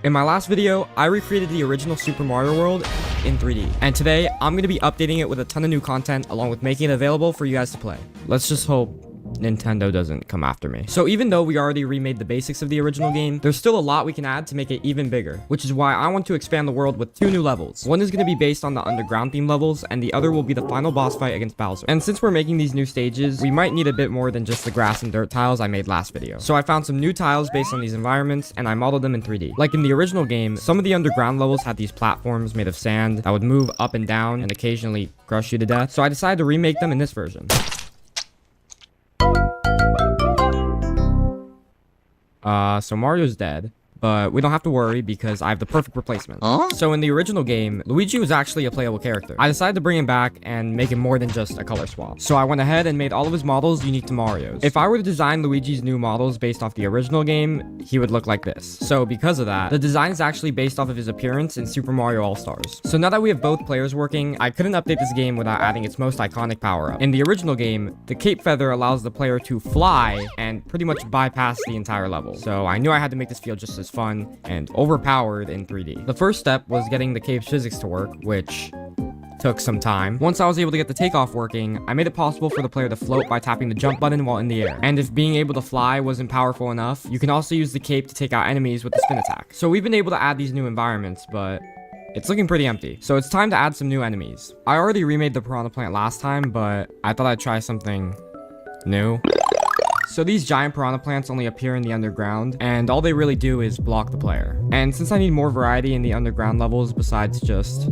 In my last video, I recreated the original Super Mario World in 3D, and today I'm going to be updating it with a ton of new content along with making it available for you guys to play. Let's just hope Nintendo doesn't come after me. So even though we already remade the basics of the original game, there's still a lot we can add to make it even bigger, which is why I want to expand the world with 2 new levels. One is going to be based on the underground theme levels, and the other will be the final boss fight against Bowser. And since we're making these new stages, we might need a bit more than just the grass and dirt tiles I made last video. So I found some new tiles based on these environments, and I modeled them in 3D. Like in the original game, some of the underground levels had these platforms made of sand that would move up and down and occasionally crush you to death. So I decided to remake them in this version. So Mario's dead, but we don't have to worry because I have the perfect replacement. So in the original game, Luigi was actually a playable character. I decided to bring him back and make him more than just a color swap. So I went ahead and made all of his models unique to Mario's. If I were to design Luigi's new models based off the original game, he would look like this. So because of that, the design is actually based off of his appearance in Super Mario All-Stars. So now that we have both players working, I couldn't update this game without adding its most iconic power-up. In the original game, the cape feather allows the player to fly and pretty much bypass the entire level. So I knew I had to make this feel just as fun and overpowered in 3D. The first step was getting the cape's physics to work, which took some time. Once I was able to get the takeoff working, I made it possible for the player to float by tapping the jump button while in the air. And if being able to fly wasn't powerful enough, you can also use the cape to take out enemies with the spin attack. So we've been able to add these new environments, but it's looking pretty empty. So it's time to add some new enemies. I already remade the piranha plant last time, but I thought I'd try something new. So these giant piranha plants only appear in the underground, and all they really do is block the player. And since I need more variety in the underground levels besides just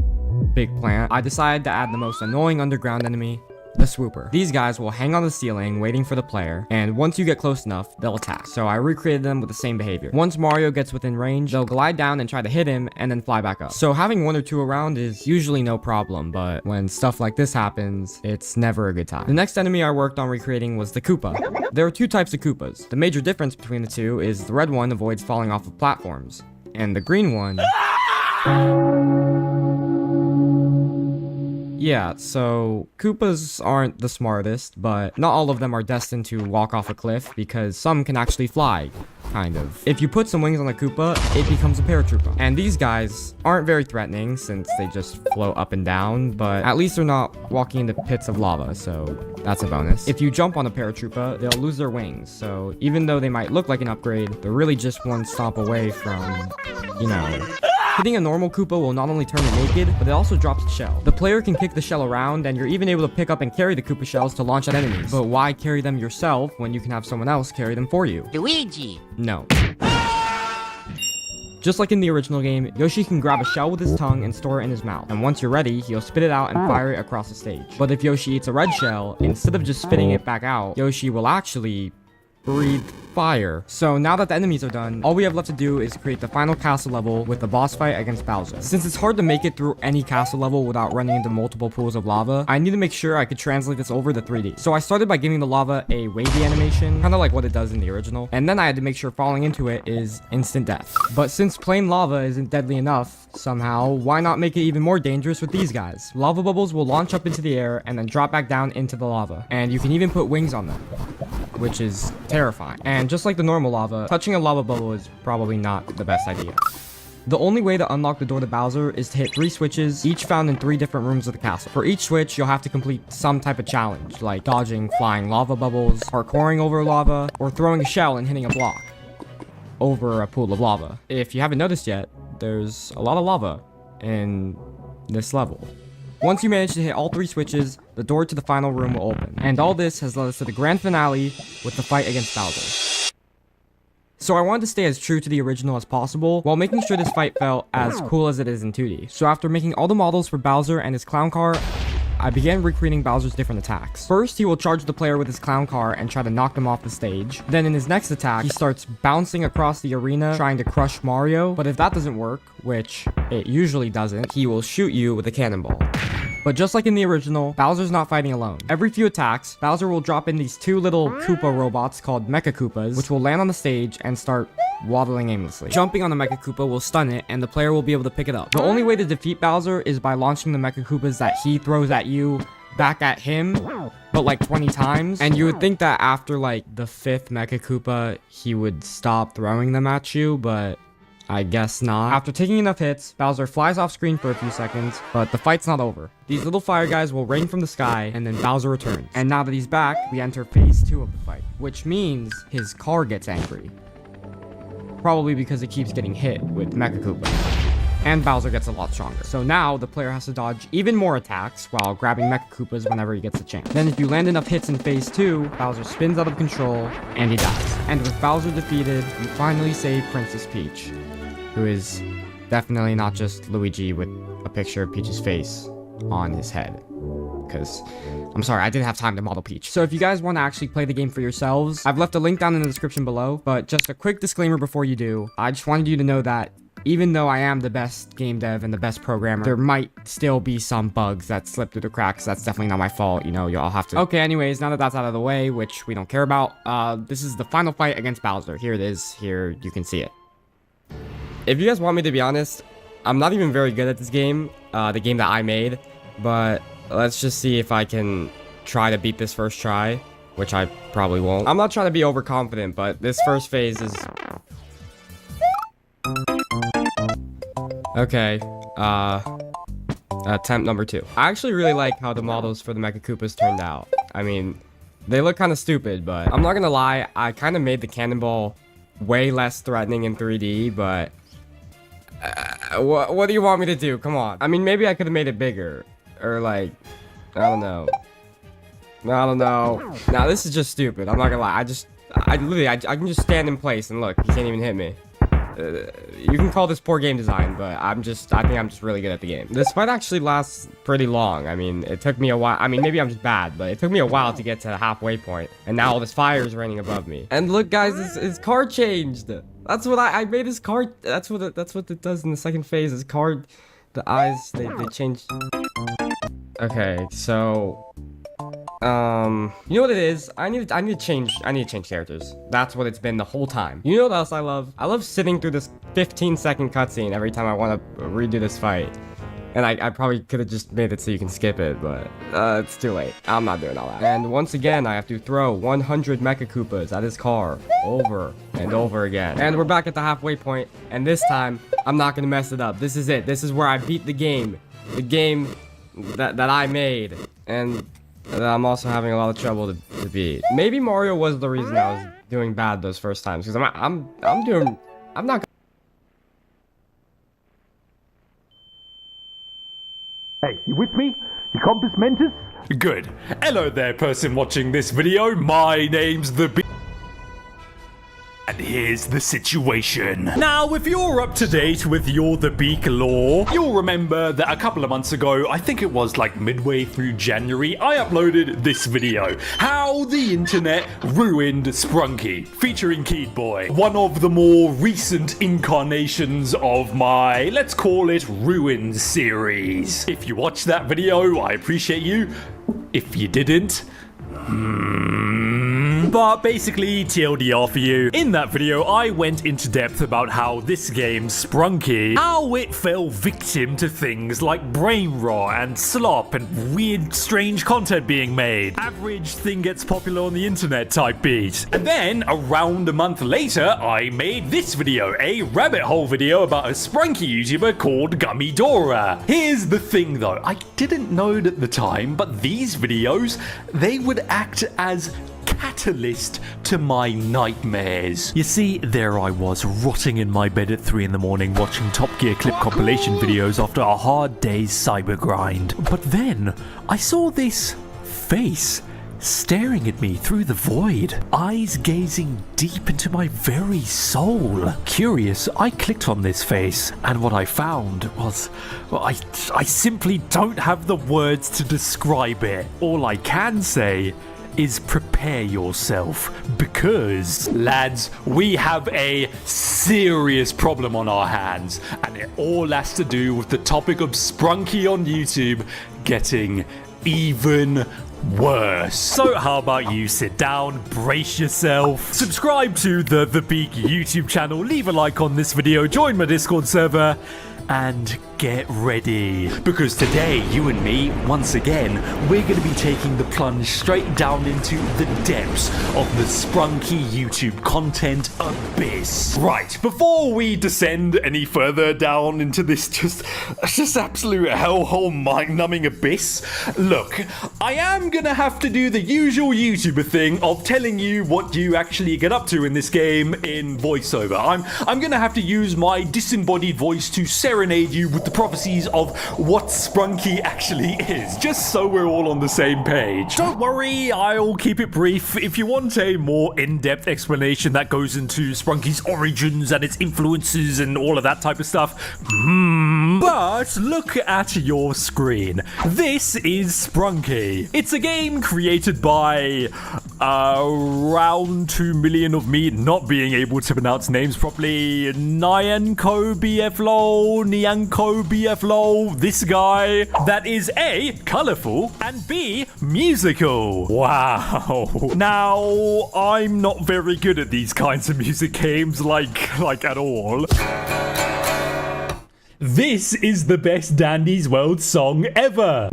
big plant, I decided to add the most annoying underground enemy, the swooper. These guys will hang on the ceiling waiting for the player, and once you get close enough, they'll attack. So I recreated them with the same behavior. Once Mario gets within range, they'll glide down and try to hit him and then fly back up. So having 1 or 2 around is usually no problem, but when stuff like this happens, it's never a good time. The next enemy I worked on recreating was the Koopa. There are 2 types of Koopas. The major difference between the 2 is the red one avoids falling off of platforms, and the green one... Yeah, so Koopas aren't the smartest, but not all of them are destined to walk off a cliff because some can actually fly, kind of. If you put some wings on a Koopa, it becomes a paratroopa. And these guys aren't very threatening since they just float up and down, but at least they're not walking into pits of lava, so that's a bonus. If you jump on a paratroopa, they'll lose their wings, so even though they might look like an upgrade, they're really just one stomp away from, you know... Hitting a normal Koopa will not only turn it naked, but it also drops the shell. The player can kick the shell around, and you're even able to pick up and carry the Koopa shells to launch at enemies. But why carry them yourself when you can have someone else carry them for you? Luigi! No. Just like in the original game, Yoshi can grab a shell with his tongue and store it in his mouth. And once you're ready, he'll spit it out and fire it across the stage. But if Yoshi eats a red shell, instead of just spitting it back out, Yoshi will actually breathe fire. So now that the enemies are done, all we have left to do is create the final castle level with the boss fight against Bowser. Since it's hard to make it through any castle level without running into multiple pools of lava, I need to make sure I could translate this over to 3D. So I started by giving the lava a wavy animation, kind of like what it does in the original, and then I had to make sure falling into it is instant death. But since plain lava isn't deadly enough, somehow, why not make it even more dangerous with these guys? Lava bubbles will launch up into the air and then drop back down into the lava, and you can even put wings on them, which is terrifying. And just like the normal lava, touching a lava bubble is probably not the best idea. The only way to unlock the door to Bowser is to hit 3 switches, each found in 3 different rooms of the castle. For each switch, you'll have to complete some type of challenge, like dodging flying lava bubbles, parkouring over lava, or throwing a shell and hitting a block over a pool of lava. If you haven't noticed yet, there's a lot of lava in this level. Once you manage to hit all 3 switches, the door to the final room will open. And all this has led us to the grand finale with the fight against Bowser. So I wanted to stay as true to the original as possible, while making sure this fight felt as cool as it is in 2D. So after making all the models for Bowser and his clown car, I began recreating Bowser's different attacks. First, he will charge the player with his clown car and try to knock them off the stage. Then in his next attack, he starts bouncing across the arena trying to crush Mario. But if that doesn't work, which it usually doesn't, he will shoot you with a cannonball. But just like in the original, Bowser's not fighting alone. Every few attacks, Bowser will drop in these 2 little Koopa robots called Mecha Koopas, which will land on the stage and start waddling aimlessly. Jumping on the Mecha Koopa will stun it, and the player will be able to pick it up. The only way to defeat Bowser is by launching the Mecha Koopas that he throws at you back at him, but like 20 times. And you would think that after like the 5th Mecha Koopa, he would stop throwing them at you, but I guess not. After taking enough hits, Bowser flies off screen for a few seconds, but the fight's not over. These little fire guys will rain from the sky, and then Bowser returns. And now that he's back, we enter phase 2 of the fight, which means his car gets angry. Probably because it keeps getting hit with Mecha Koopas. And Bowser gets a lot stronger. So now the player has to dodge even more attacks while grabbing Mecha Koopas whenever he gets a chance. Then if you land enough hits in phase 2, Bowser spins out of control and he dies. And with Bowser defeated, we finally save Princess Peach, who is definitely not just Luigi with a picture of Peach's face on his head. Because, I'm sorry, I didn't have time to model Peach. So if you guys want to actually play the game for yourselves, I've left a link down in the description below. But just a quick disclaimer before you do, I just wanted you to know that even though I am the best game dev and the best programmer, there might still be some bugs that slip through the cracks. That's definitely not my fault, you know, y'all have to... Okay, anyways, now that that's out of the way, which we don't care about, this is the final fight against Bowser. Here it is. Here, you can see it. If you guys want me to be honest, I'm not even very good at this game, the game that I made, but let's just see if I can try to beat this first try, which I probably won't. I'm not trying to be overconfident, but this first phase is... Okay, attempt number 2. I actually really like how the models for the Mecha Koopas turned out. I mean, they look kind of stupid, but I'm not gonna lie, I kind of made the cannonball way less threatening in 3D, but... what do you want me to do? Come on. I mean, maybe I could have made it bigger. Or like, I don't know. Now, this is just stupid. I'm not gonna lie. I can just stand in place and look, he can't even hit me. You can call this poor game design, but I think I'm just really good at the game. This fight actually lasts pretty long. I mean, it took me a while. I mean, maybe I'm just bad, but it took me a while to get to the halfway point. And now all this fire is raining above me. And look, guys, his car changed. That's what I made his car. That's what it does in the second phase. His car, the eyes, they changed. Okay, so... you know what it is? I need to change characters. That's what it's been the whole time. You know what else I love? I love sitting through this 15-second cutscene every time I want to redo this fight. And I probably could have just made it so you can skip it, but it's too late. I'm not doing all that. And once again, I have to throw 100 Mecha Koopas at his car over and over again. And we're back at the halfway point, and this time, I'm not gonna mess it up. This is it. This is where I beat the game. The game that I made. And I'm also having a lot of trouble to beat. Maybe Mario was the reason I was doing bad those first times, because I'm not. Hey, you with me? You compass mentis? Good. Hello there, person watching this video. My name's the B. And here's the situation. Now, if you're up to date with You're the Beak lore, you'll remember that a couple of months ago, I think it was like midway through January, I uploaded this video. How the internet ruined Sprunky, featuring Kid Boy. One of the more recent incarnations of my, let's call it, Ruined series. If you watched that video, I appreciate you. If you didn't, but basically, TLDR for you. In that video, I went into depth about how this game, Sprunky, how it fell victim to things like brain rot and slop and weird, strange content being made. Average thing gets popular on the internet type beat. And then, around a month later, I made this video, a rabbit hole video about a Sprunky YouTuber called Gummy Dora. Here's the thing though, I didn't know it at the time, but these videos, they would act as catalyst to my nightmares. You see, there I was, rotting in my bed at 3 in the morning watching Top Gear clip compilation videos after a hard day's cyber grind. But then, I saw this face staring at me through the void, eyes gazing deep into my very soul. Curious, I clicked on this face, and what I found was, well, I simply don't have the words to describe it. All I can say is prepare yourself, because, lads, we have a serious problem on our hands, and it all has to do with the topic of Sprunky on YouTube getting even worse. So how about you sit down, brace yourself, subscribe to the Beak YouTube channel, leave a like on this video, join my Discord server, and get ready. Because today, you and me, once again, we're going to be taking the plunge straight down into the depths of the Sprunky YouTube content abyss. Right, before we descend any further down into this just absolute hellhole mind-numbing abyss, look, I am going to have to do the usual YouTuber thing of telling you what you actually get up to in this game in voiceover. I'm going to have to use my disembodied voice to serenade you with the prophecies of what Sprunky actually is, just so we're all on the same page. Don't worry, I'll keep it brief. If you want a more in-depth explanation that goes into Sprunky's origins and its influences and all of that type of stuff, but look at your screen. This is Sprunky. It's a game created by around 2 million of me not being able to pronounce names properly. Nyanko BFLO, this guy that is A, colorful, and B, musical. Wow. Now, I'm not very good at these kinds of music games, like at all. This is the best Dandy's World song ever.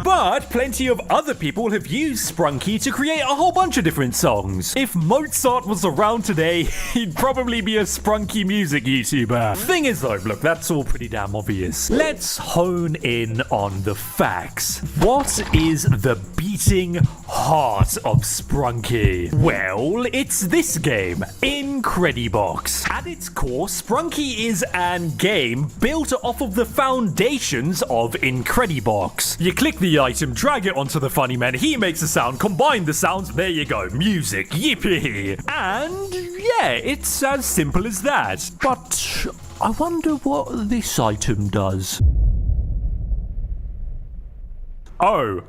But plenty of other people have used Sprunky to create a whole bunch of different songs. If Mozart was around today, he'd probably be a Sprunky music YouTuber. Thing is though, look, that's all pretty damn obvious. Let's hone in on the facts. What is the beating heart of Sprunky? Well, it's this game, Incredibox. At its core, Sprunky is an game built off of the foundations of Incredibox. You click the item, drag it onto the funny man, he makes a sound, combine the sounds, there you go, music, yippee. And yeah, it's as simple as that. But I wonder what this item does. Oh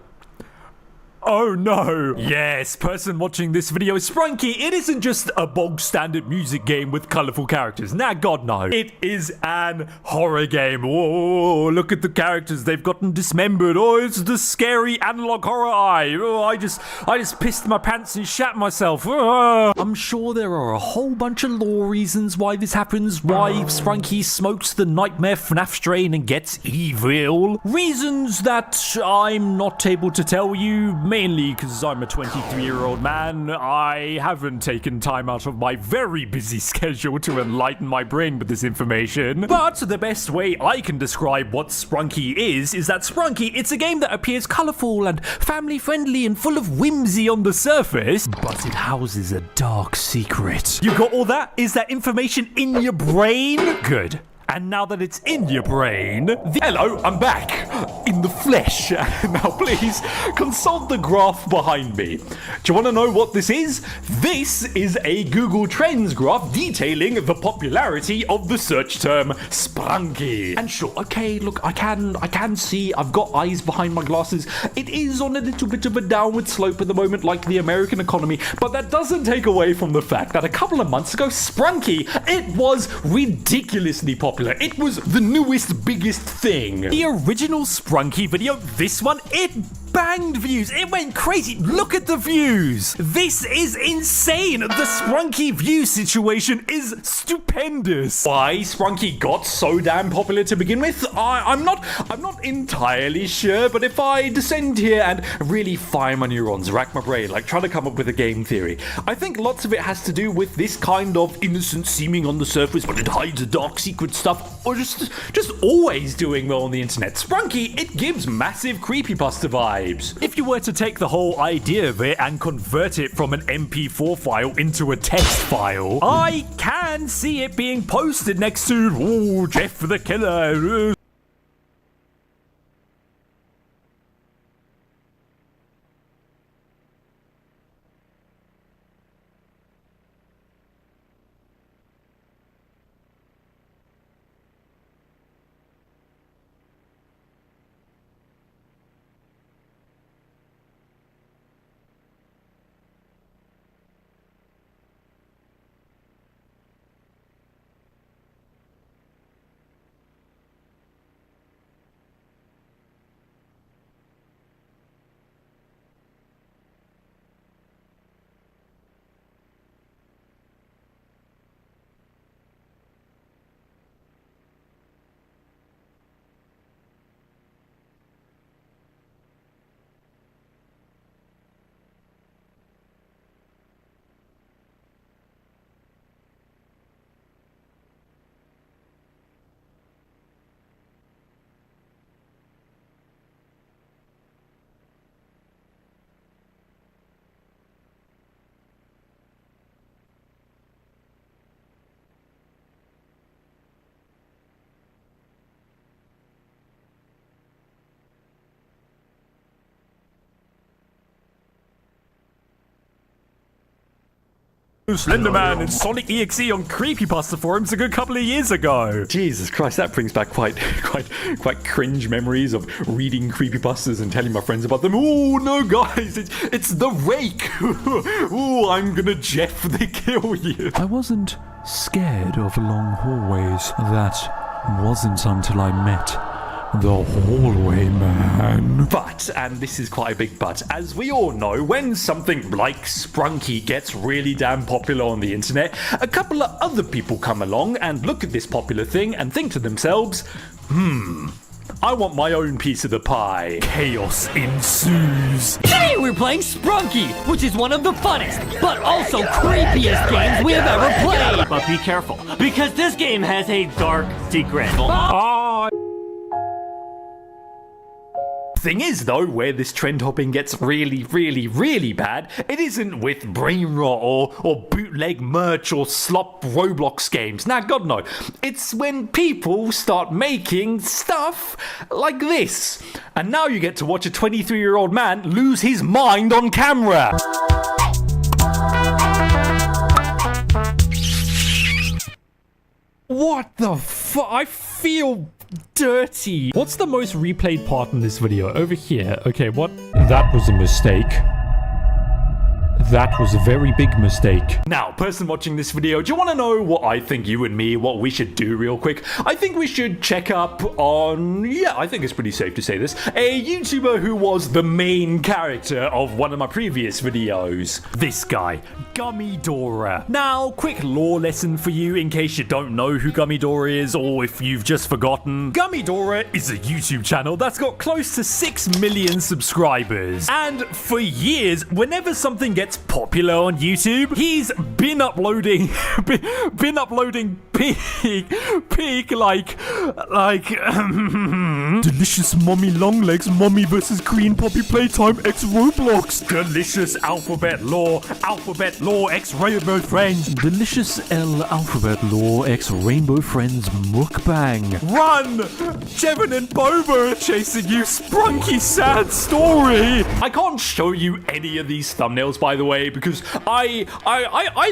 no! Yes, person watching this video is Sprunky. It isn't just a bog standard music game with colorful characters. Nah, God no. It is an horror game. Whoa, look at the characters. They've gotten dismembered. Oh, it's the scary analog horror eye. Oh, I just pissed my pants and shat myself. Oh. I'm sure there are a whole bunch of lore reasons why this happens. Why Sprunky smokes the nightmare FNAF strain and gets evil. Reasons that I'm not able to tell you. Mainly because I'm a 23-year-old man. I haven't taken time out of my very busy schedule to enlighten my brain with this information. But the best way I can describe what Sprunky is that Sprunky, it's a game that appears colorful and family-friendly and full of whimsy on the surface, but it houses a dark secret. You got all that? Is that information in your brain? Good. And now that it's in your brain... Hello, I'm back! In the flesh. Now please, consult the graph behind me. Do you want to know what this is? This is a Google Trends graph detailing the popularity of the search term Sprunky. And sure, okay, look, I can see, I've got eyes behind my glasses. It is on a little bit of a downward slope at the moment, like the American economy, but that doesn't take away from the fact that a couple of months ago, Sprunky, it was ridiculously popular. It was the newest, biggest thing. The original Sprunky video, this one, it banged views. It went crazy. Look at the views. This is insane. The Sprunky view situation is stupendous. Why Sprunky got so damn popular to begin with, I'm not entirely sure, but if I descend here and really fire my neurons, rack my brain, like try to come up with a game theory, I think lots of it has to do with this kind of innocent seeming on the surface, but it hides a dark secret stuff, or just always doing well on the internet. Sprunky, it gives massive creepypasta vibes. If you were to take the whole idea of it and convert it from an MP4 file into a text file, I can see it being posted next to, ooh, Jeff the Killer. Slenderman and Sonic EXE on creepypasta forums a good couple of years ago. Jesus Christ, that brings back quite cringe memories of reading creepypastas and telling my friends about them. Oh no, guys, it's the Rake. Oh, I'm gonna Jeff the kill you. I wasn't scared of long hallways. That wasn't until I met the hallway man. But, and this is quite a big but, as we all know, when something like Sprunky gets really damn popular on the internet, a couple of other people come along and look at this popular thing and think to themselves, I want my own piece of the pie. Chaos ensues. Today we're playing Sprunky, which is one of the funnest, but also creepiest games we have ever played. But be careful, because this game has a dark secret. Thing is, though, where this trend hopping gets really bad, it isn't with brain rot or bootleg merch or slop Roblox games. Nah, God no. It's when people start making stuff like this. And now you get to watch a 23-year-old man lose his mind on camera. What the fuck? I feel dirty. What's the most replayed part in this video? Over here. Okay, what? That was a mistake. That was a very big mistake. Now, person watching this video, do you want to know what I think you and me, what we should do real quick? I think we should check up on, yeah, I think it's pretty safe to say this, a YouTuber who was the main character of one of my previous videos. This guy, Gummy Dora. Now, quick lore lesson for you in case you don't know who Gummy Dora is or if you've just forgotten. Gummy Dora is a YouTube channel that's got close to 6 million subscribers. And for years, whenever something gets popular on YouTube, he's been uploading peak like delicious mommy long legs, mommy versus green poppy playtime x Roblox, delicious alphabet lore x rainbow friends, delicious L alphabet lore x rainbow friends mukbang. Run! Jevon and Boba are chasing you, Sprunky sad story. I can't show you any of these thumbnails, by the way, because I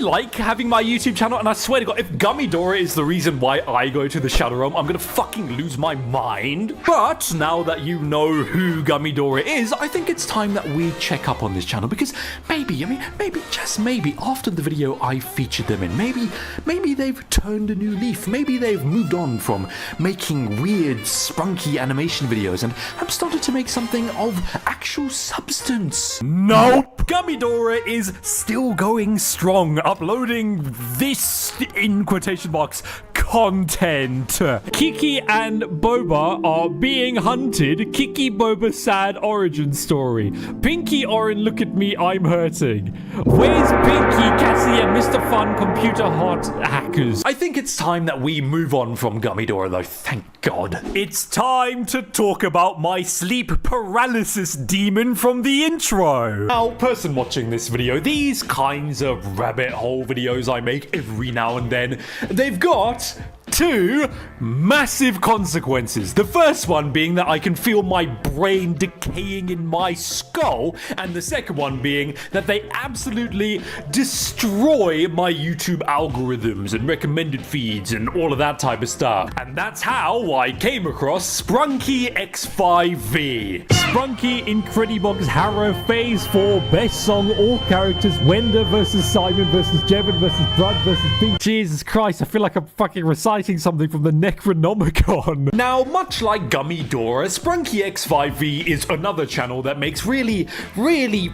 like having my YouTube channel, and I swear to God, if Gummy Dora is the reason why I go to the Shadow Realm, I'm gonna fucking lose my mind. But now that you know who Gummy Dora is, I think it's time that we check up on this channel, because maybe, just maybe, after the video I featured them in, maybe they've turned a new leaf, maybe they've moved on from making weird, sprunky animation videos and have started to make something of actual substance. Nope! Gummy Dora is still going strong, uploading this, in quotation marks, content. Kiki and Boba are being hunted. Kiki Boba sad origin story. Pinky Orin, look at me, I'm hurting. Where's Pinky, Cassie, and Mr. Fun computer hot hackers? I think it's time that we move on from Gummy Dora, though, thank God. It's time to talk about my sleep paralysis demon from the intro. Now, person watching this video, these kinds of rabbit hole videos I make every now and then, they've got two massive consequences. The first one being that I can feel my brain decaying in my skull, and the second one being that they absolutely destroy my YouTube algorithms and recommended feeds and all of that type of stuff. And that's how I came across Sprunky X5V. Sprunky Incredibox Harrow Phase 4 Best Song All Characters Wenda versus Simon versus Jevon versus Brad versus Pink. Jesus Christ, I feel like I'm fucking reciting something from the Necronomicon. Now, much like Gummy Dora, Sprunky X5V is another channel that makes really weird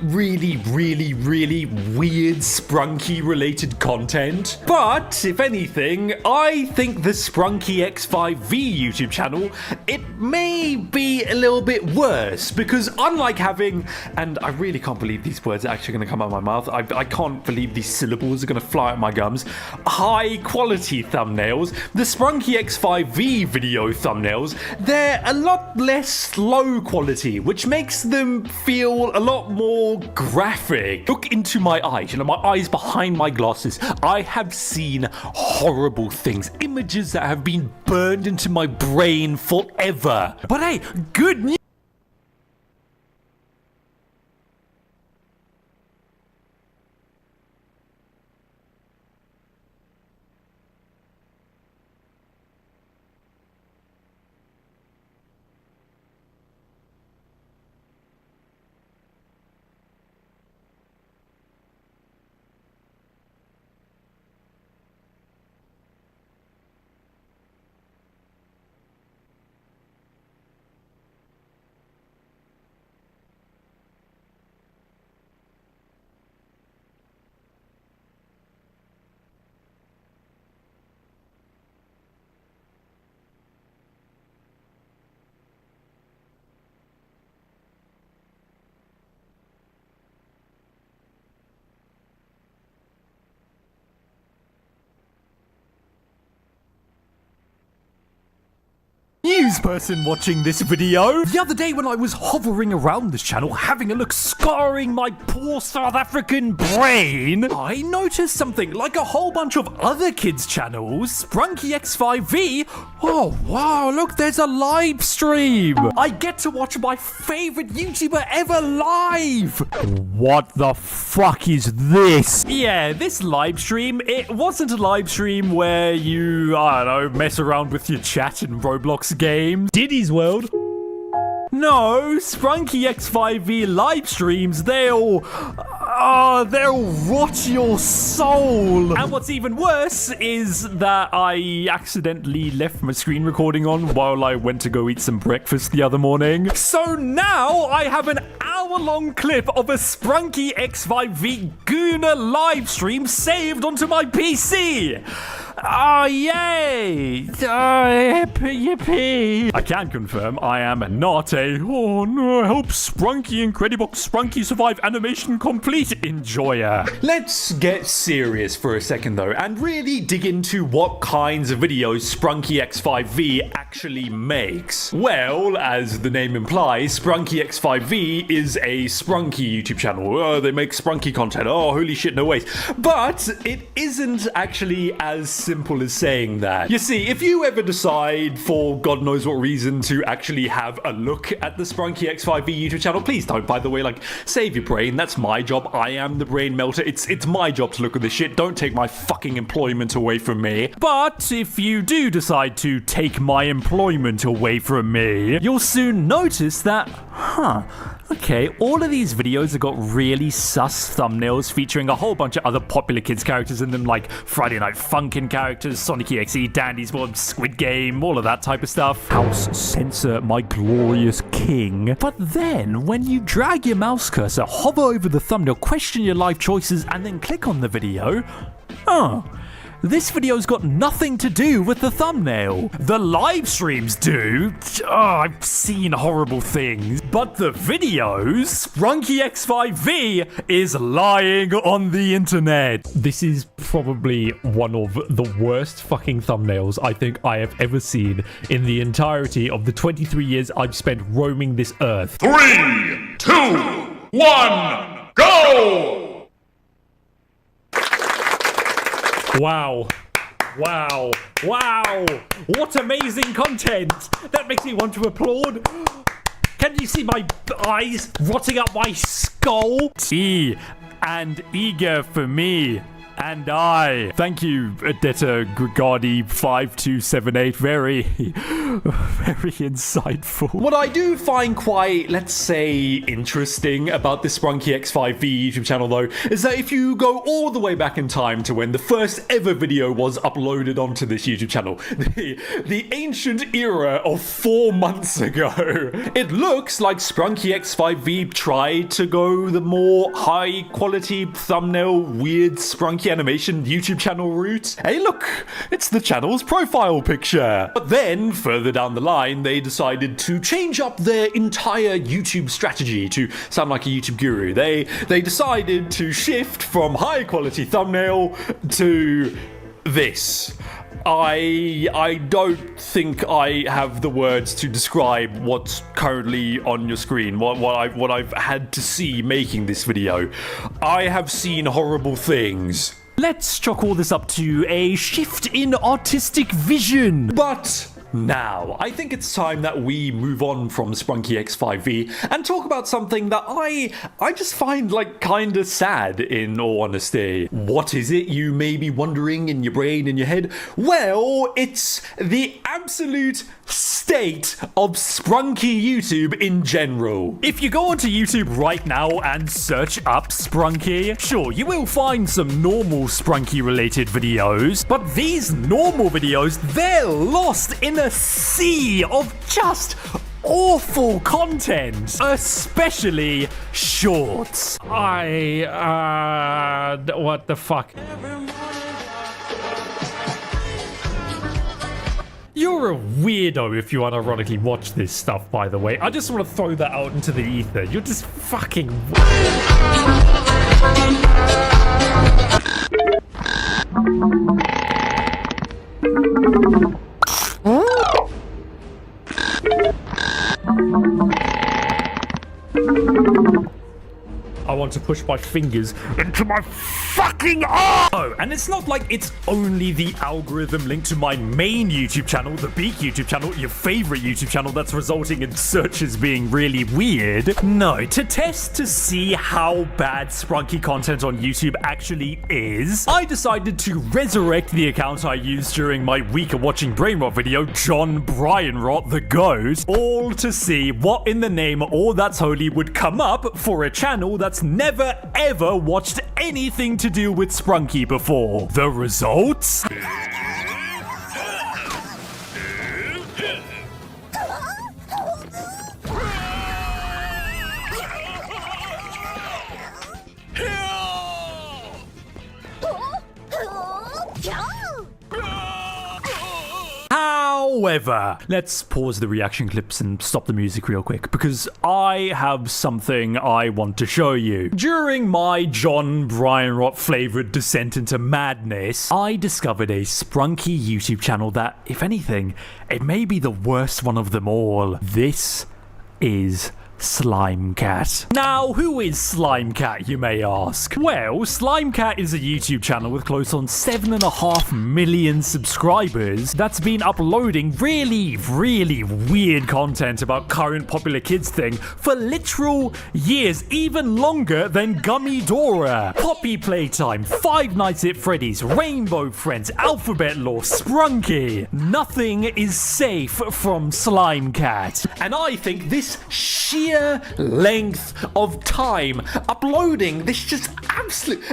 Sprunky related content. But, if anything, I think the Sprunky X5V YouTube channel, it may be a little bit worse, because unlike having, and I really can't believe these words are actually going to come out of my mouth, I can't believe these syllables are going to fly out my gums, high quality thumbnails, the Sprunky X5V video thumbnails, they're a lot less low quality, which makes them feel a lot more graphic. Look into my eyes, my eyes behind my glasses. I have seen horrible things, images that have been burned into my brain forever. But hey, good news. news person watching this video. The other day when I was hovering around this channel, having a look, scarring my poor South African brain, I noticed something like a whole bunch of other kids' channels, Sprunky X5V. Oh wow, look, there's a live stream. I get to watch my favorite YouTuber ever live. What the fuck is this? Yeah, this live stream, it wasn't a live stream where you, I don't know, mess around with your chat in Roblox games. Diddy's World. No, Sprunky X5V live streams, they'll rot your soul. And what's even worse is that I accidentally left my screen recording on while I went to go eat some breakfast the other morning. So now I have an hour-long clip of a Sprunky X5V Gooner live stream saved onto my PC. Oh, yay! Yippee! I can confirm I am not a, oh no, help Sprunky Incredibox Sprunky Survive Animation Complete enjoyer. Let's get serious for a second though, and really dig into what kinds of videos Sprunky X5V actually makes. Well, as the name implies, Sprunky X5V is a Sprunky YouTube channel. Oh, they make Sprunky content. Oh, holy shit, no ways. But it isn't actually as simple as saying that. You see, if you ever decide for God knows what reason to actually have a look at the Sprunky X5V YouTube channel, please don't, by the way, like, save your brain. That's my job. I am the brain melter. It's my job to look at this shit. Don't take my fucking employment away from me. But if you do decide to take my employment away from me, you'll soon notice that, okay, all of these videos have got really sus thumbnails featuring a whole bunch of other popular kids characters in them, like Friday Night Funkin' characters, Sonic EXE, Dandy's World, Squid Game, all of that type of stuff. House censor my glorious king. But then, when you drag your mouse cursor, hover over the thumbnail, question your life choices, and then click on the video, this video's got nothing to do with the thumbnail. The live streams do. I've seen horrible things. But the videos, Sprunky X5V is lying on the internet. This is probably one of the worst fucking thumbnails I think I have ever seen in the entirety of the 23 years I've spent roaming this earth. 3, 2, 1, go! Wow. Wow. Wow. What amazing content. That makes me want to applaud. Can you see my eyes rotting up my skull? E and eager for me. And I. Thank you, Adetta Grigardi 5278. Very insightful. What I do find quite, let's say, interesting about the Sprunky X5V YouTube channel, though, is that if you go all the way back in time to when the first ever video was uploaded onto this YouTube channel, the ancient era of 4 months ago, it looks like Sprunky X5V tried to go the more high-quality thumbnail, weird Sprunky animation YouTube channel route. Hey, look, it's the channel's profile picture. But then, further down the line, they decided to change up their entire YouTube strategy to sound like a YouTube guru. They decided to shift from high quality thumbnail to this. I don't think I have the words to describe what's currently on your screen, what I've had to see making this video. I have seen horrible things. Let's chalk all this up to a shift in artistic vision. But now, I think it's time that we move on from Sprunky X5V and talk about something that I just find, like, kinda sad, in all honesty. What is it, you may be wondering in your brain, in your head? Well, it's the absolute state of Sprunky YouTube in general. If you go onto YouTube right now and search up Sprunky, sure, you will find some normal Sprunky related videos, but these normal videos, they're lost in a sea of just awful content, especially shorts. What the fuck? You're a weirdo if you unironically watch this stuff, by the way. I just want to throw that out into the ether. You're just fucking... push my fingers into my fucking arm. Oh, and it's not like it's only the algorithm linked to my main YouTube channel, the Beak YouTube channel, your favorite YouTube channel, that's resulting in searches being really weird. No, to test to see how bad Sprunky content on YouTube actually is, I decided to resurrect the account I used during my week of watching Brainrot video, John Brian Rot the Goat, all to see what in the name of all that's holy would come up for a channel that's never ever watched anything to do with Sprunky before. The results? However, let's pause the reaction clips and stop the music real quick, because I have something I want to show you. During my John Brian Rot flavored descent into madness, I discovered a Sprunky YouTube channel that, if anything, it may be the worst one of them all. This is Slimecat. Now, who is Slimecat, you may ask? Well, Slimecat is a YouTube channel with close on 7.5 million subscribers that's been uploading really weird content about current popular kids thing for literal years, even longer than Gummy Dora, Poppy Playtime, Five Nights at Freddy's, Rainbow Friends, Alphabet Law, Sprunky. Nothing is safe from Slimecat. And I think this sheer length of time uploading this just absolute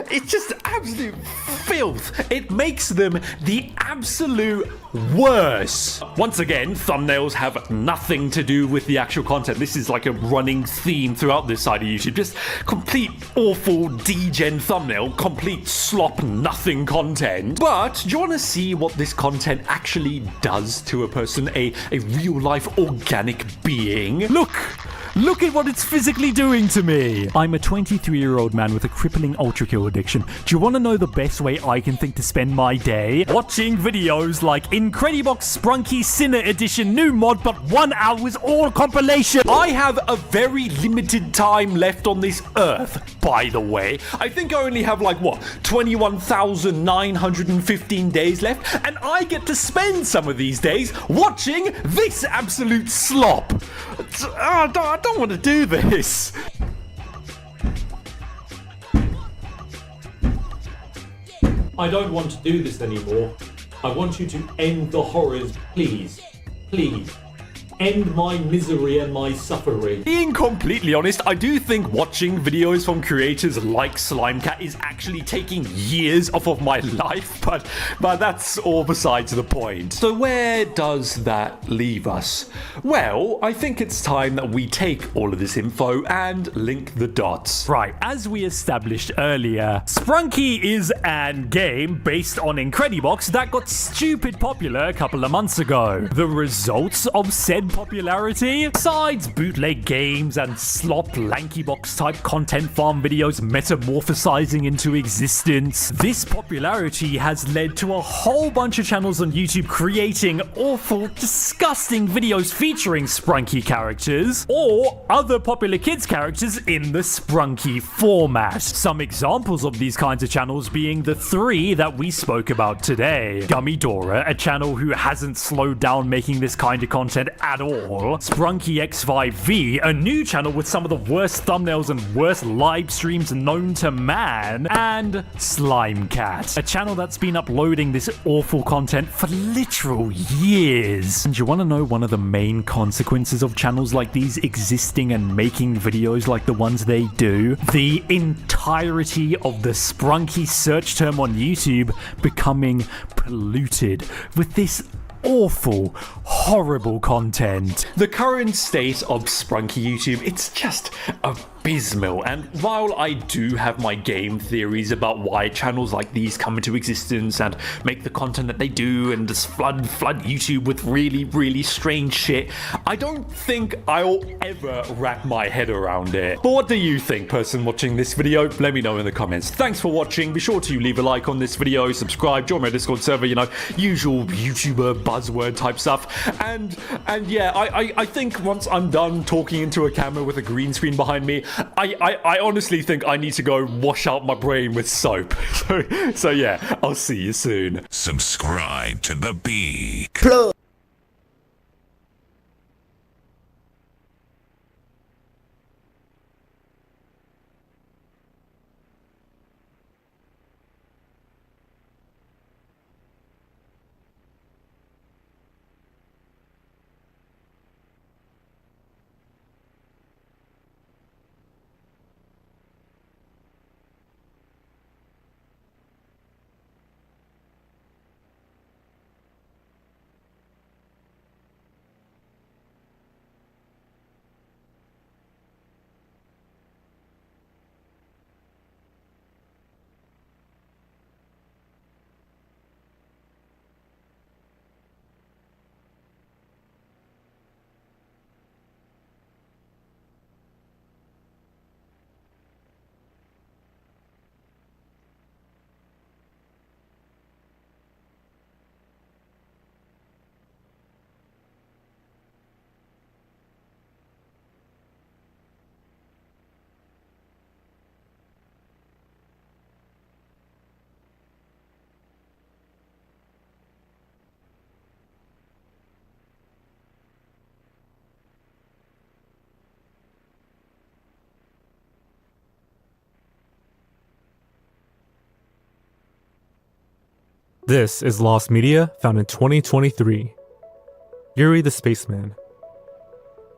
filth. It makes them the absolute worst. Once again, thumbnails have nothing to do with the actual content. This is like a running theme throughout this side of YouTube. Just complete awful degen thumbnail, complete slop nothing content. But do you want to see what this content actually does to a person, a real life organic being? Look at what it's physically doing to me. I'm a 23-year-old man with a crippling ultra kill addiction. Do you want to know the best way I can think to spend my day? Watching videos like Incredibox Sprunky Sinner Edition new mod but 1 hour's all compilation. I have a very limited time left on this earth, by the way. I think I only have 21,915 days left, and I get to spend some of these days watching this absolute slop. I don't want to do this. I don't want to do this anymore. I want you to end the horrors, please. Please. End my misery and my suffering. Being completely honest, I do think watching videos from creators like Slimecat is actually taking years off of my life, but that's all besides the point. So where does that leave us? Well, I think it's time that we take all of this info and link the dots. Right, as we established earlier, Sprunky is an game based on Incredibox that got stupid popular a couple of months ago. The results of said popularity, besides bootleg games and slop lankybox type content farm videos metamorphosizing into existence, this popularity has led to a whole bunch of channels on YouTube creating awful, disgusting videos featuring Sprunky characters or other popular kids characters in the Sprunky format. Some examples of these kinds of channels being the 3 that we spoke about today. Gummy Dora, a channel who hasn't slowed down making this kind of content at all. Sprunky X5V, a new channel with some of the worst thumbnails and worst live streams known to man. And Slimecat, a channel that's been uploading this awful content for literal years. And you want to know one of the main consequences of channels like these existing and making videos like the ones they do? The entirety of the Sprunky search term on YouTube becoming polluted with this awful, horrible content. The current state of Sprunky YouTube, it's just abysmal. And while I do have my game theories about why channels like these come into existence and make the content that they do and just flood YouTube with really strange shit, I don't think I'll ever wrap my head around it. But what do you think, person watching this video? Let me know in the comments. Thanks for watching. Be sure to leave a like on this video, subscribe, join my Discord server, usual YouTuber buzzword type stuff. And yeah, I think once I'm done talking into a camera with a green screen behind me, I honestly think I need to go wash out my brain with soap. So yeah, I'll see you soon. Subscribe to the Beak. This is Lost Media, found in 2023. Yuri the Spaceman.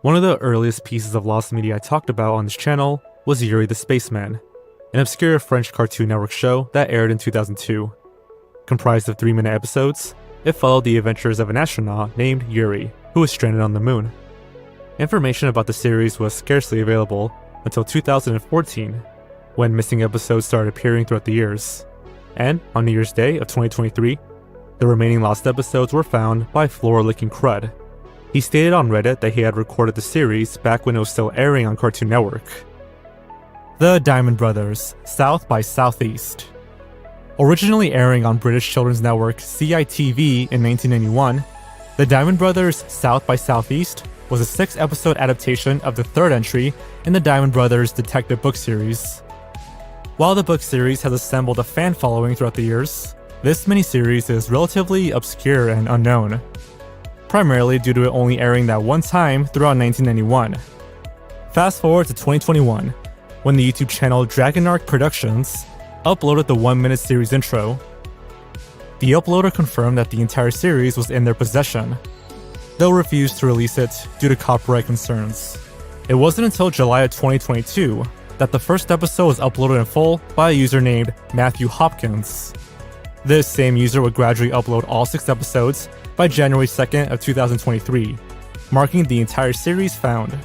One of the earliest pieces of Lost Media I talked about on this channel was Yuri the Spaceman, an obscure French Cartoon Network show that aired in 2002. Comprised of 3-minute episodes, it followed the adventures of an astronaut named Yuri, who was stranded on the moon. Information about the series was scarcely available until 2014, when missing episodes started appearing throughout the years. And on New Year's Day of 2023, the remaining lost episodes were found by Floor-Licking Crud. He stated on Reddit that he had recorded the series back when it was still airing on Cartoon Network. The Diamond Brothers, South by Southeast. Originally airing on British children's network CITV in 1991, The Diamond Brothers, South by Southeast was a 6-episode adaptation of the third entry in the Diamond Brothers detective book series. While the book series has assembled a fan following throughout the years, this miniseries is relatively obscure and unknown, primarily due to it only airing that one time throughout 1991. Fast forward to 2021, when the YouTube channel Dragonarch Productions uploaded the 1-minute series intro. The uploader confirmed that the entire series was in their possession, though refused to release it due to copyright concerns. It wasn't until July of 2022 that the first episode was uploaded in full by a user named Matthew Hopkins. This same user would gradually upload all 6 episodes by January 2nd of 2023, marking the entire series found.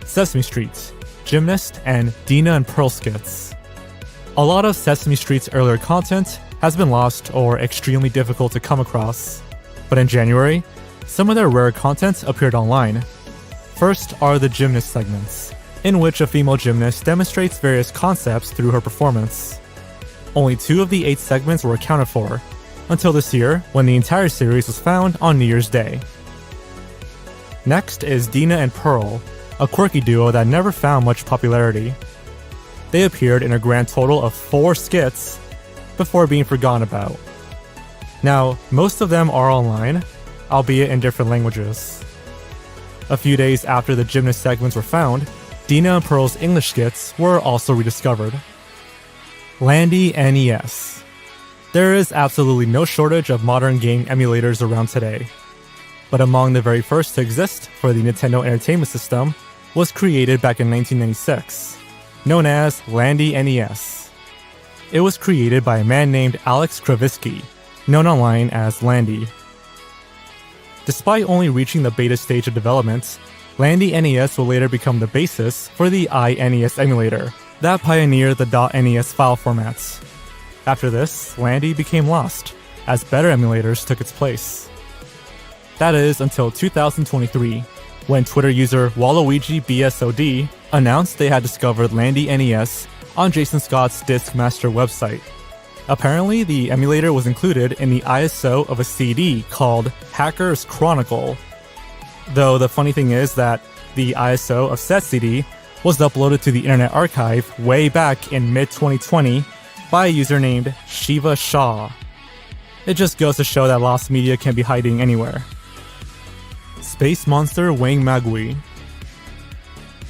Sesame Street, Gymnast, and Dina and Pearl skits. A lot of Sesame Street's earlier content has been lost or extremely difficult to come across, but in January, some of their rare content appeared online. First are the Gymnast segments, in which a female gymnast demonstrates various concepts through her performance. Only 2 of the 8 segments were accounted for, until this year when the entire series was found on New Year's Day. Next is Dina and Pearl, a quirky duo that never found much popularity. They appeared in a grand total of 4 skits before being forgotten about. Now, most of them are online, albeit in different languages. A few days after the gymnast segments were found, Dina and Pearl's English skits were also rediscovered. Landy NES. There is absolutely no shortage of modern game emulators around today, but among the very first to exist for the Nintendo Entertainment System was created back in 1996, known as Landy NES. It was created by a man named Alex Kravisky, known online as Landy. Despite only reaching the beta stage of development, Landy NES will later become the basis for the iNES emulator that pioneered the .NES file formats. After this, Landy became lost, as better emulators took its place. That is until 2023, when Twitter user WaluigiBSOD announced they had discovered Landy NES on Jason Scott's Disc Master website. Apparently, the emulator was included in the ISO of a CD called Hacker's Chronicle. Though the funny thing is that the ISO of said CD was uploaded to the Internet Archive way back in mid-2020 by a user named Shiva Shah. It just goes to show that lost media can be hiding anywhere. Space monster Wang Magui.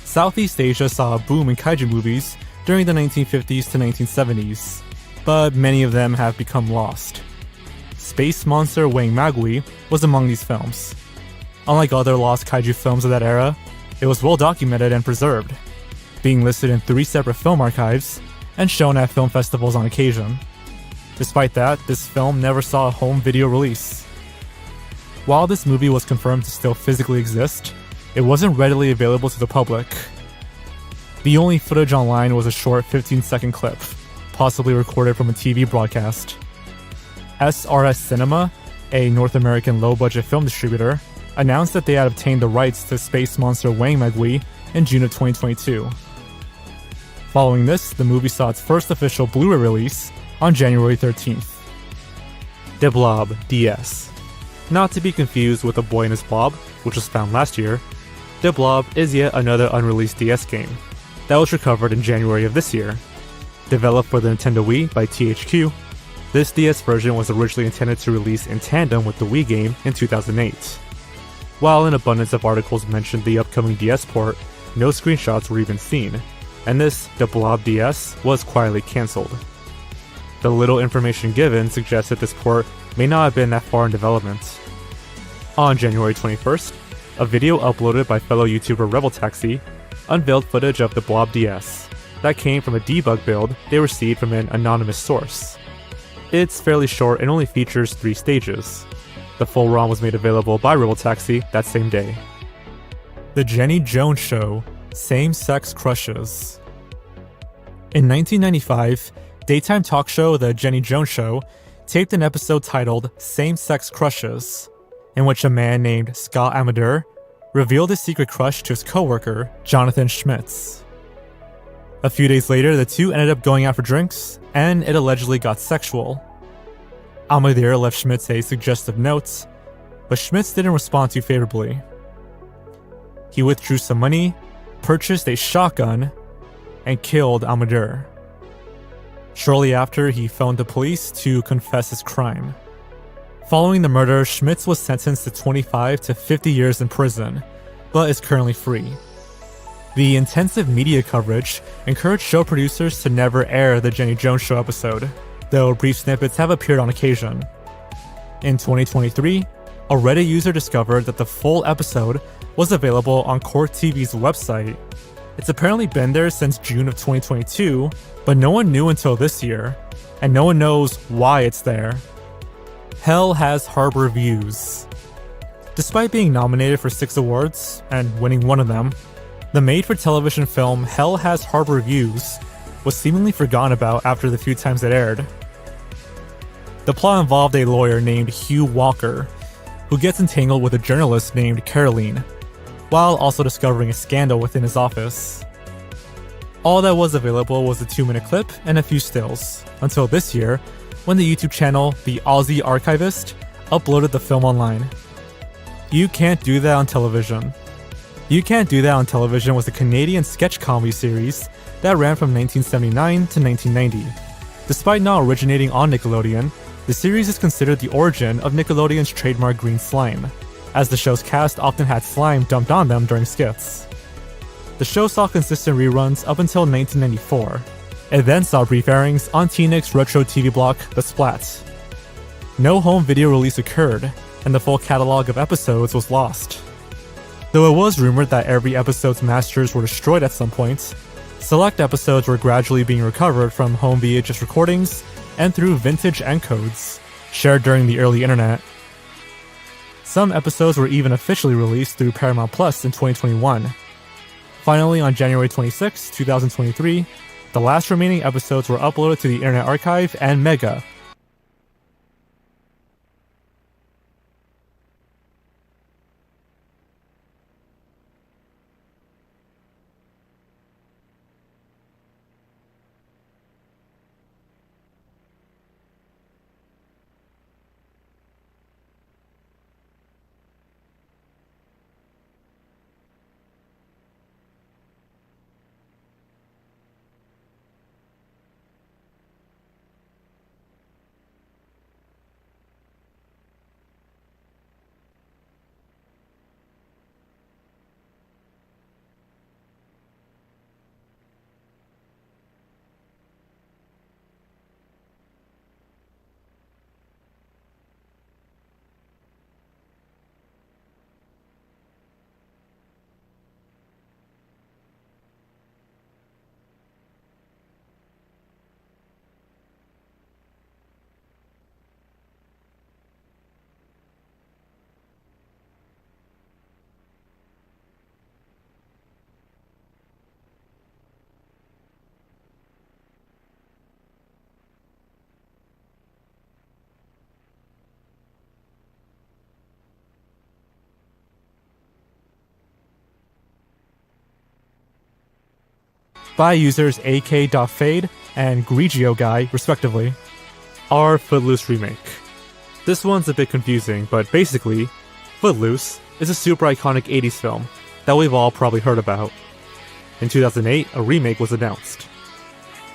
Southeast Asia saw a boom in kaiju movies during the 1950s to 1970s, but many of them have become lost. Space monster Wang Magui was among these films. Unlike other lost kaiju films of that era, it was well documented and preserved, being listed in 3 separate film archives and shown at film festivals on occasion. Despite that, this film never saw a home video release. While this movie was confirmed to still physically exist, it wasn't readily available to the public. The only footage online was a short 15-second clip, possibly recorded from a TV broadcast. SRS Cinema, a North American low-budget film distributor, announced that they had obtained the rights to Space Monster Wang Magui in June of 2022. Following this, the movie saw its first official Blu-ray release on January 13th. De Blob DS. Not to be confused with The Boy and His Blob, which was found last year, De Blob is yet another unreleased DS game that was recovered in January of this year. Developed for the Nintendo Wii by THQ, this DS version was originally intended to release in tandem with the Wii game in 2008. While an abundance of articles mentioned the upcoming DS port, no screenshots were even seen, and this De Blob DS was quietly cancelled. The little information given suggests that this port may not have been that far in development. On January 21st, a video uploaded by fellow YouTuber Rebel Taxi unveiled footage of the Blob DS that came from a debug build they received from an anonymous source. It's fairly short and only features 3 stages. The full ROM was made available by Rebel Taxi that same day. The Jenny Jones Show, Same-Sex Crushes. In 1995, daytime talk show The Jenny Jones Show taped an episode titled Same-Sex Crushes, in which a man named Scott Amadeur revealed his secret crush to his coworker, Jonathan Schmitz. A few days later, the two ended up going out for drinks, and it allegedly got sexual. Amadeur left Schmitz a suggestive note, but Schmitz didn't respond too favorably. He withdrew some money, purchased a shotgun, and killed Amadeur. Shortly after, he phoned the police to confess his crime. Following the murder, Schmitz was sentenced to 25 to 50 years in prison, but is currently free. The intensive media coverage encouraged show producers to never air the Jenny Jones Show episode, though brief snippets have appeared on occasion. In 2023, a Reddit user discovered that the full episode was available on Court TV's website. It's apparently been there since June of 2022, but no one knew until this year, and no one knows why it's there. Hell Has Harbor Views. Despite being nominated for 6 awards, and winning one of them, the made-for-television film Hell Has Harbor Views was seemingly forgotten about after the few times it aired. The plot involved a lawyer named Hugh Walker, who gets entangled with a journalist named Caroline, while also discovering a scandal within his office. All that was available was a 2-minute clip and a few stills, until this year, when the YouTube channel The Aussie Archivist uploaded the film online. You Can't Do That on Television. You Can't Do That on Television was a Canadian sketch comedy series that ran from 1979 to 1990. Despite not originating on Nickelodeon, the series is considered the origin of Nickelodeon's trademark green slime, as the show's cast often had slime dumped on them during skits. The show saw consistent reruns up until 1994. It then saw brief airings on TNIC's retro TV block, The Splat. No home video release occurred, and the full catalog of episodes was lost. Though it was rumored that every episode's masters were destroyed at some point, select episodes were gradually being recovered from home VHS recordings and through vintage encodes, shared during the early internet. Some episodes were even officially released through Paramount Plus in 2021. Finally, on January 26, 2023, the last remaining episodes were uploaded to the Internet Archive and Mega. by users ak.fade and GregioGuy, respectively. Our Footloose remake. This one's a bit confusing, but basically, Footloose is a super iconic 80s film that we've all probably heard about. In 2008, a remake was announced.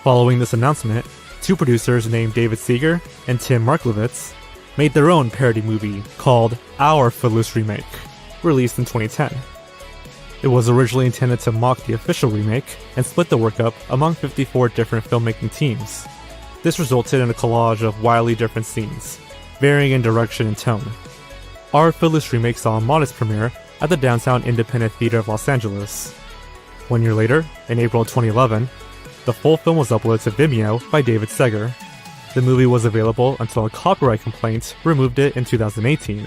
Following this announcement, two producers named David Seeger and Tim Markowitz made their own parody movie called Our Footloose Remake, released in 2010. It was originally intended to mock the official remake and split the work up among 54 different filmmaking teams. This resulted in a collage of wildly different scenes, varying in direction and tone. Our Footloose remake saw a modest premiere at the Downtown Independent Theater of Los Angeles. 1 year later, in April 2011, the full film was uploaded to Vimeo by David Seeger. The movie was available until a copyright complaint removed it in 2018.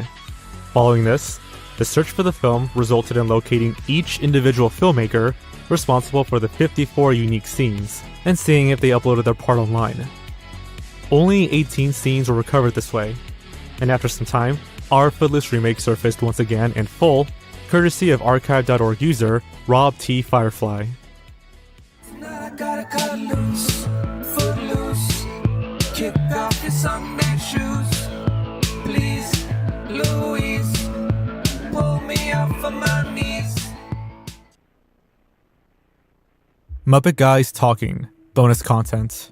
Following this, the search for the film resulted in locating each individual filmmaker responsible for the 54 unique scenes and seeing if they uploaded their part online. Only 18 scenes were recovered this way, and after some time, Our Footloose remake surfaced once again in full, courtesy of archive.org user Rob T. Firefly. Kick off your Sunday shoes, please, Louise, pull me up from my knees. Muppet Guys Talking, bonus content.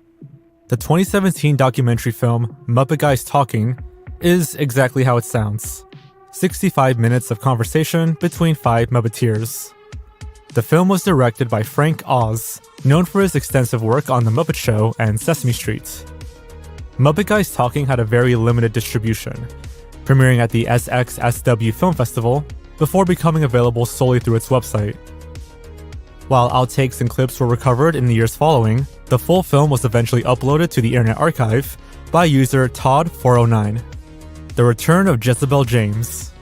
The 2017 documentary film Muppet Guys Talking is exactly how it sounds. 65 minutes of conversation between 5 Muppeteers. The film was directed by Frank Oz, known for his extensive work on The Muppet Show and Sesame Street. Muppet Guys Talking had a very limited distribution, premiering at the SXSW Film Festival before becoming available solely through its website. While outtakes and clips were recovered in the years following, the full film was eventually uploaded to the Internet Archive by user Todd409. The Return of Jezebel James.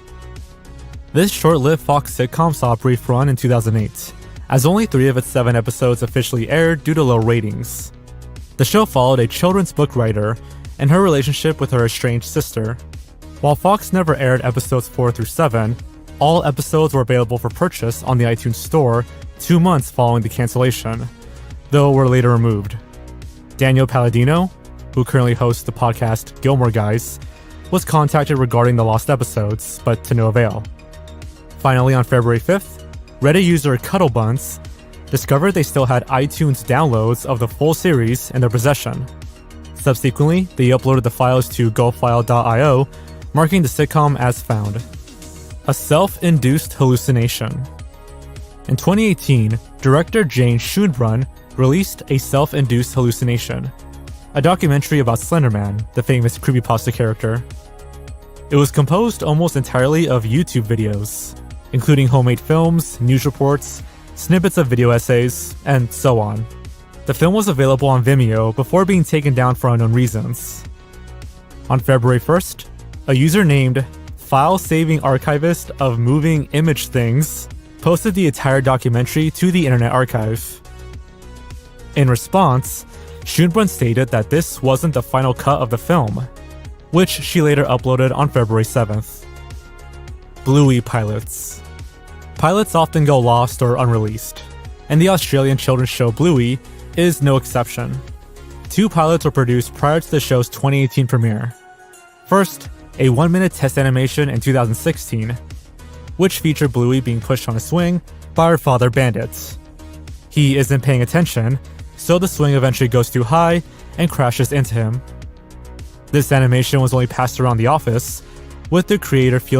This short-lived Fox sitcom saw a brief run in 2008, as only 3 of its 7 episodes officially aired due to low ratings. The show followed a children's book writer and her relationship with her estranged sister. While Fox never aired episodes 4 through 7, all episodes were available for purchase on the iTunes Store 2 months following the cancellation, though were later removed. Daniel Palladino, who currently hosts the podcast Gilmore Guys, was contacted regarding the lost episodes, but to no avail. Finally, on February 5th, Reddit user Cuddlebuns discovered they still had iTunes downloads of the full series in their possession. Subsequently, they uploaded the files to gofile.io, marking the sitcom as found. A self-induced hallucination. In 2018, director Jane Schoenbrunn released A Self-Induced Hallucination, a documentary about Slenderman, the famous creepypasta character. It was composed almost entirely of YouTube videos, including homemade films, news reports, snippets of video essays, and so on. The film was available on Vimeo before being taken down for unknown reasons. On February 1st, a user named File-Saving Archivist of Moving Image Things posted the entire documentary to the Internet Archive. In response, Schoenbrunn stated that this wasn't the final cut of the film, which she later uploaded on February 7th. Bluey pilots. Pilots often go lost or unreleased, and the Australian children's show Bluey is no exception. 2 pilots were produced prior to the show's 2018 premiere. First, a 1-minute test animation in 2016, which featured Bluey being pushed on a swing by her father Bandit. He isn't paying attention, so the swing eventually goes too high and crashes into him. This animation was only passed around the office, with the creator feeling